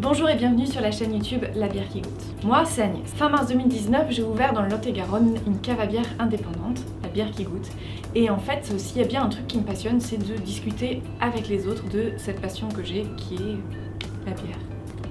Bonjour et bienvenue sur la chaîne YouTube La Bière qui goûte. Moi c'est Agnès. Fin mars 2019, j'ai ouvert dans le Lot-et-Garonne une cave à bière indépendante, La Bière qui goûte. Et en fait, aussi, il y a bien un truc qui me passionne, c'est de discuter avec les autres de cette passion que j'ai qui est la bière.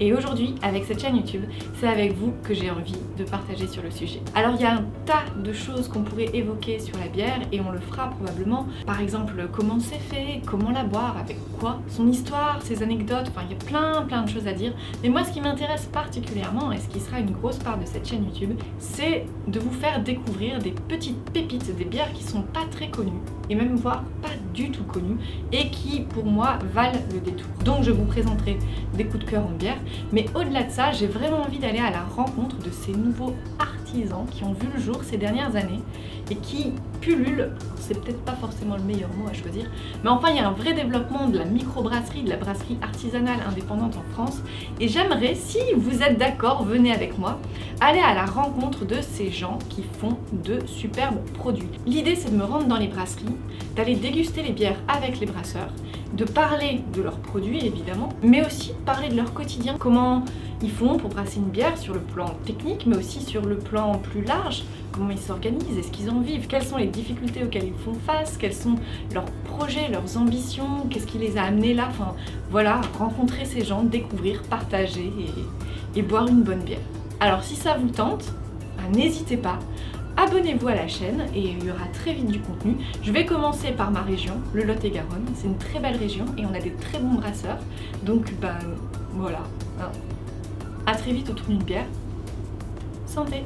Et aujourd'hui, avec cette chaîne YouTube, c'est avec vous que j'ai envie de partager sur le sujet. Alors il y a un tas de choses qu'on pourrait évoquer sur la bière et on le fera probablement. Par exemple, comment c'est fait, comment la boire, avec quoi, son histoire, ses anecdotes, enfin il y a plein de choses à dire. Mais moi ce qui m'intéresse particulièrement et ce qui sera une grosse part de cette chaîne YouTube, c'est de vous faire découvrir des petites pépites, des bières qui sont pas très connues et même voire pas du tout connues et qui pour moi valent le détour. Donc je vous présenterai des coups de cœur en bière. Mais au-delà de ça, j'ai vraiment envie d'aller à la rencontre de ces nouveaux artisans qui ont vu le jour ces dernières années et qui pullulent, c'est peut-être pas forcément le meilleur mot à choisir, mais enfin il y a un vrai développement de la microbrasserie, de la brasserie artisanale indépendante en France et j'aimerais, si vous êtes d'accord, venez avec moi, aller à la rencontre de ces gens qui font de superbes produits. L'idée c'est de me rendre dans les brasseries, d'aller déguster les bières avec les brasseurs, de parler de leurs produits évidemment, mais aussi parler de leur quotidien, comment ils font pour brasser une bière sur le plan technique, mais aussi sur le plan plus large, comment ils s'organisent, est-ce qu'ils en vivent, quelles sont les difficultés auxquelles ils font face, quels sont leurs projets, leurs ambitions, qu'est-ce qui les a amenés là, enfin voilà, rencontrer ces gens, découvrir, partager et boire une bonne bière. Alors si ça vous tente, n'hésitez pas, abonnez-vous à la chaîne et il y aura très vite du contenu. Je vais commencer par ma région, le Lot-et-Garonne. C'est une très belle région et on a des très bons brasseurs. Donc voilà. À très vite autour d'une bière. Santé!